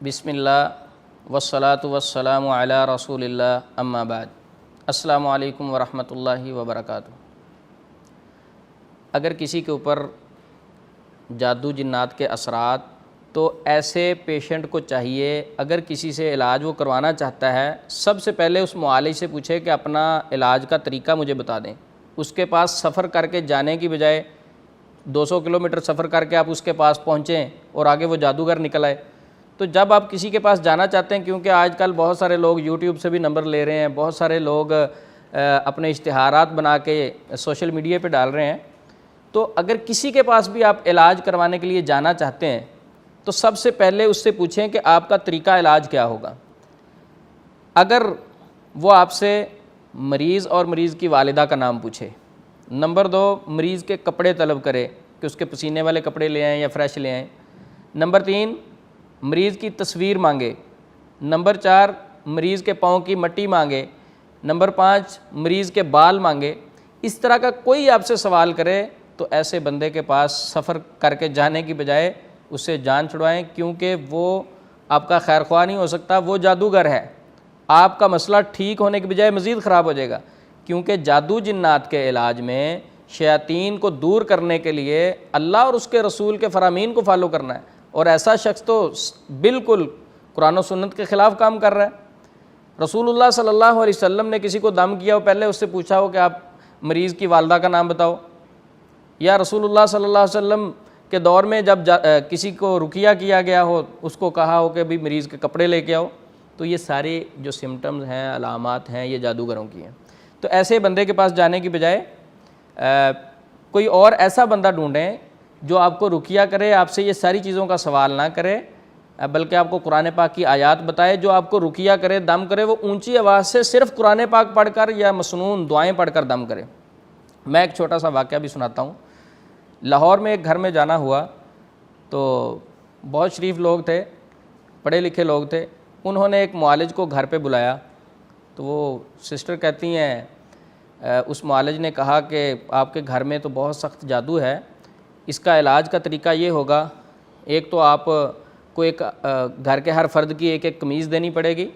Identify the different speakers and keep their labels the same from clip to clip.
Speaker 1: بسم اللہ والصلاة والسلام علی رسول اللہ اما بعد۔ السلام علیکم ورحمۃ اللہ وبرکاتہ۔ اگر کسی کے اوپر جادو جنات کے اثرات، تو ایسے پیشنٹ کو چاہیے اگر کسی سے علاج وہ کروانا چاہتا ہے، سب سے پہلے اس معالج سے پوچھے کہ اپنا علاج کا طریقہ مجھے بتا دیں۔ اس کے پاس سفر کر کے جانے کی بجائے 200 کلومیٹر سفر کر کے آپ اس کے پاس پہنچیں اور آگے وہ جادوگر نکل آئے۔ تو جب آپ کسی کے پاس جانا چاہتے ہیں، کیونکہ آج کل بہت سارے لوگ یوٹیوب سے بھی نمبر لے رہے ہیں، بہت سارے لوگ اپنے اشتہارات بنا کے سوشل میڈیا پہ ڈال رہے ہیں، تو اگر کسی کے پاس بھی آپ علاج کروانے کے لیے جانا چاہتے ہیں تو سب سے پہلے اس سے پوچھیں کہ آپ کا طریقہ علاج کیا ہوگا۔ اگر وہ آپ سے مریض اور مریض کی والدہ کا نام پوچھے، نمبر 2 مریض کے کپڑے طلب کرے کہ اس کے پسینے والے کپڑے لے آئیں یا فریش لے آئیں، نمبر 3 مریض کی تصویر مانگے، نمبر 4 مریض کے پاؤں کی مٹی مانگے، نمبر 5 مریض کے بال مانگے۔ اس طرح کا کوئی آپ سے سوال کرے تو ایسے بندے کے پاس سفر کر کے جانے کی بجائے اس سے جان چھڑوائیں، کیونکہ وہ آپ کا خیر خواہ نہیں ہو سکتا، وہ جادوگر ہے۔ آپ کا مسئلہ ٹھیک ہونے کی بجائے مزید خراب ہو جائے گا، کیونکہ جادو جنات کے علاج میں شیاطین کو دور کرنے کے لیے اللہ اور اس کے رسول کے فرامین کو فالو کرنا ہے، اور ایسا شخص تو بالکل قرآن و سنت کے خلاف کام کر رہا ہے۔ رسول اللہ صلی اللہ علیہ وسلم نے کسی کو دم کیا ہو، پہلے اس سے پوچھا ہو کہ آپ مریض کی والدہ کا نام بتاؤ، یا رسول اللہ صلی اللہ علیہ وسلم کے دور میں جب کسی کو رقیہ کیا گیا ہو، اس کو کہا ہو کہ بھی مریض کے کپڑے لے کے آؤ۔ تو یہ سارے جو سمٹمز ہیں، علامات ہیں، یہ جادوگروں کی ہیں۔ تو ایسے بندے کے پاس جانے کی بجائے کوئی اور ایسا بندہ ڈھونڈیں جو آپ کو رقیہ کرے، آپ سے یہ ساری چیزوں کا سوال نہ کرے، بلکہ آپ کو قرآن پاک کی آیات بتائے، جو آپ کو رقیہ کرے، دم کرے، وہ اونچی آواز سے صرف قرآن پاک پڑھ کر یا مسنون دعائیں پڑھ کر دم کرے۔ میں ایک چھوٹا سا واقعہ بھی سناتا ہوں۔ لاہور میں ایک گھر میں جانا ہوا، تو بہت شریف لوگ تھے، پڑھے لکھے لوگ تھے۔ انہوں نے ایک معالج کو گھر پہ بلایا، تو وہ سسٹر کہتی ہیں اس معالج نے کہا کہ آپ کے گھر میں تو بہت سخت جادو ہے، اس کا علاج کا طریقہ یہ ہوگا، ایک تو آپ کو ایک گھر کے ہر فرد کی ایک ایک قمیض دینی پڑے گی،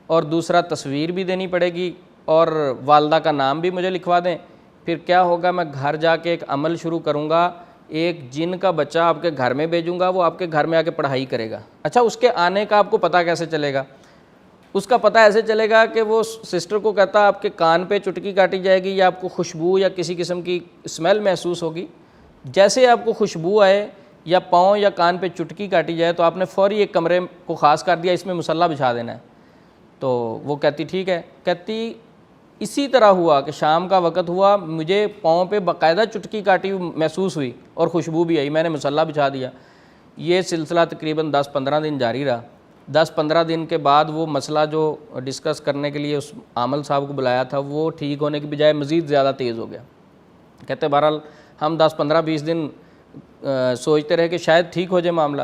Speaker 1: اور دوسرا تصویر بھی دینی پڑے گی، اور والدہ کا نام بھی مجھے لکھوا دیں۔ پھر کیا ہوگا، میں گھر جا کے ایک عمل شروع کروں گا، ایک جن کا بچہ آپ کے گھر میں بھیجوں گا، وہ آپ کے گھر میں آ کے پڑھائی کرے گا۔ اچھا، اس کے آنے کا آپ کو پتہ کیسے چلے گا؟ اس کا پتہ ایسے چلے گا کہ وہ سسٹر کو کہتا آپ کے کان پہ چٹکی کاٹی جائے گی، یا آپ کو خوشبو یا کسی قسم کی اسمیل محسوس ہوگی۔ جیسے آپ کو خوشبو آئے یا پاؤں یا کان پہ چٹکی کاٹی جائے تو آپ نے فوری ایک کمرے کو خاص کر دیا، اس میں مصلی بچھا دینا ہے۔ تو وہ کہتی ٹھیک ہے۔ کہتی اسی طرح ہوا کہ شام کا وقت ہوا، مجھے پاؤں پہ باقاعدہ چٹکی کاٹی محسوس ہوئی اور خوشبو بھی آئی، میں نے مصلی بچھا دیا۔ یہ سلسلہ تقریباً 10-15 دن جاری رہا۔ 10-15 دن کے بعد وہ مسئلہ جو ڈسکس کرنے کے لیے اس عامل صاحب کو بلایا تھا، وہ ٹھیک ہونے کی بجائے مزید زیادہ تیز ہو گیا۔ کہتے بہرحال ہم 10-15-20 دن سوچتے رہے کہ شاید ٹھیک ہو جائے معاملہ۔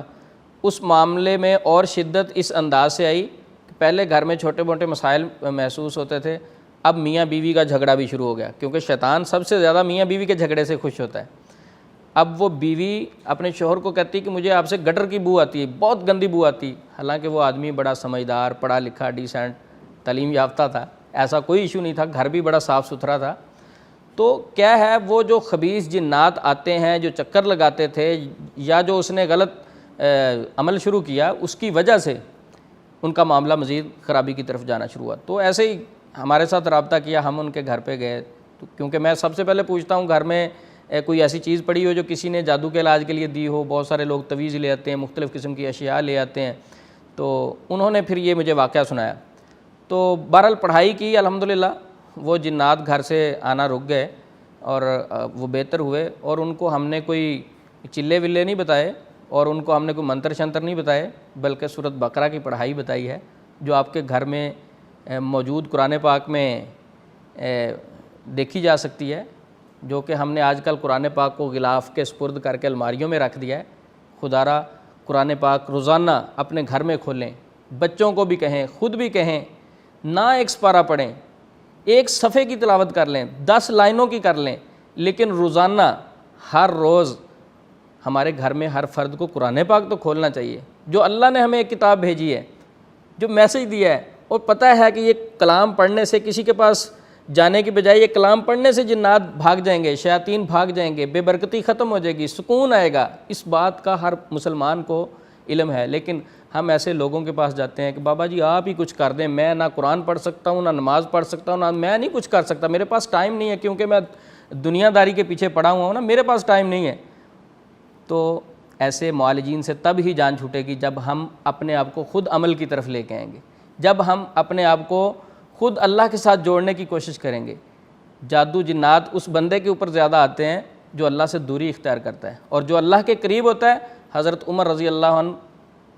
Speaker 1: اس معاملے میں اور شدت اس انداز سے آئی کہ پہلے گھر میں چھوٹے موٹے مسائل محسوس ہوتے تھے، اب میاں بیوی کا جھگڑا بھی شروع ہو گیا، کیونکہ شیطان سب سے زیادہ میاں بیوی کے جھگڑے سے خوش ہوتا ہے۔ اب وہ بیوی اپنے شوہر کو کہتی کہ مجھے آپ سے گٹر کی بو آتی ہے، بہت گندی بو آتی، حالانکہ وہ آدمی بڑا سمجھدار، پڑھا لکھا، ڈیسنٹ، تعلیم یافتہ تھا، ایسا کوئی ایشو نہیں تھا، گھر بھی بڑا صاف ستھرا تھا۔ تو کیا ہے، وہ جو خبیث جنات آتے ہیں، جو چکر لگاتے تھے، یا جو اس نے غلط عمل شروع کیا، اس کی وجہ سے ان کا معاملہ مزید خرابی کی طرف جانا شروع ہوا۔ تو ایسے ہی ہمارے ساتھ رابطہ کیا، ہم ان کے گھر پہ گئے، کیونکہ میں سب سے پہلے پوچھتا ہوں گھر میں کوئی ایسی چیز پڑی ہو جو کسی نے جادو کے علاج کے لیے دی ہو۔ بہت سارے لوگ تویز لے آتے ہیں، مختلف قسم کی اشیاء لے آتے ہیں، تو انہوں نے پھر یہ مجھے واقعہ سنایا۔ تو بہرحال پڑھائی کی، الحمدللہ وہ جنات گھر سے آنا رک گئے اور وہ بہتر ہوئے، اور ان کو ہم نے کوئی چلے ولے نہیں بتائے، اور ان کو ہم نے کوئی منتر شنتر نہیں بتائے، بلکہ سورۃ بقرہ کی پڑھائی بتائی ہے، جو آپ کے گھر میں موجود قرآن پاک میں دیکھی جا سکتی ہے، جو کہ ہم نے آج کل قرآن پاک کو غلاف کے سپرد کر کے الماریوں میں رکھ دیا ہے۔ خدا را قرآن پاک روزانہ اپنے گھر میں کھولیں، بچوں کو بھی کہیں، خود بھی کہیں، نہ ایک سپارہ پڑھیں، ایک صفحے کی تلاوت کر لیں، 10 لائنوں کی کر لیں، لیکن روزانہ ہر روز ہمارے گھر میں ہر فرد کو قرآن پاک تو کھولنا چاہیے۔ جو اللہ نے ہمیں ایک کتاب بھیجی ہے، جو میسج دیا ہے، اور پتہ ہے کہ یہ کلام پڑھنے سے کسی کے پاس جانے کی بجائے یہ کلام پڑھنے سے جنات بھاگ جائیں گے، شیاطین بھاگ جائیں گے، بے برکتی ختم ہو جائے گی، سکون آئے گا، اس بات کا ہر مسلمان کو علم ہے۔ لیکن ہم ایسے لوگوں کے پاس جاتے ہیں کہ بابا جی آپ ہی کچھ کر دیں، میں نہ قرآن پڑھ سکتا ہوں، نہ نماز پڑھ سکتا ہوں، نہ میں نہیں کچھ کر سکتا، میرے پاس ٹائم نہیں ہے، کیونکہ میں دنیا داری کے پیچھے پڑا ہوا ہوں نا، میرے پاس ٹائم نہیں ہے۔ تو ایسے معالجین سے تب ہی جان چھوٹے گی جب ہم اپنے آپ کو خود عمل کی طرف لے کے آئیں گے، جب ہم اپنے آپ کو خود اللہ کے ساتھ جوڑنے کی کوشش کریں گے۔ جادو جنات اس بندے کے اوپر زیادہ آتے ہیں جو اللہ سے دوری اختیار کرتا ہے، اور جو اللہ کے قریب ہوتا ہے۔ حضرت عمر رضی اللہ عنہ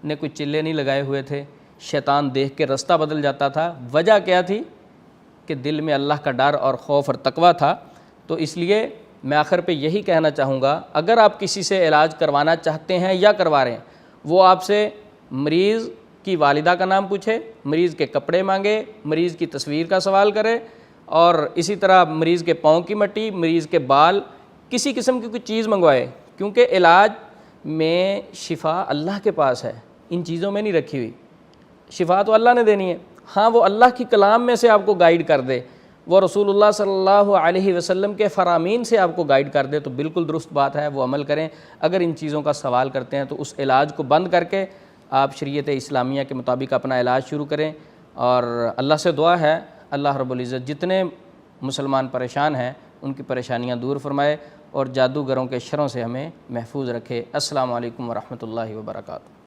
Speaker 1: نے کوئی چلے نہیں لگائے ہوئے تھے، شیطان دیکھ کے رستہ بدل جاتا تھا۔ وجہ کیا تھی؟ کہ دل میں اللہ کا ڈر اور خوف اور تقویٰ تھا۔ تو اس لیے میں آخر پہ یہی کہنا چاہوں گا، اگر آپ کسی سے علاج کروانا چاہتے ہیں یا کروا رہے ہیں، وہ آپ سے مریض کی والدہ کا نام پوچھے، مریض کے کپڑے مانگے، مریض کی تصویر کا سوال کرے، اور اسی طرح مریض کے پاؤں کی مٹی، مریض کے بال، کسی قسم کی کوئی چیز منگوائے، کیونکہ علاج میں شفا اللہ کے پاس ہے، ان چیزوں میں نہیں رکھی ہوئی۔ شفا تو اللہ نے دینی ہے، ہاں وہ اللہ کی کلام میں سے آپ کو گائیڈ کر دے، وہ رسول اللہ صلی اللہ علیہ وسلم کے فرامین سے آپ کو گائیڈ کر دے تو بالکل درست بات ہے، وہ عمل کریں۔ اگر ان چیزوں کا سوال کرتے ہیں تو اس علاج کو بند کر کے آپ شریعت اسلامیہ کے مطابق اپنا علاج شروع کریں، اور اللہ سے دعا ہے اللہ رب العزت جتنے مسلمان پریشان ہیں ان کی پریشانیاں دور فرمائے اور جادوگروں کے شروں سے ہمیں محفوظ رکھے۔ السلام علیکم ورحمۃ اللہ وبرکاتہ۔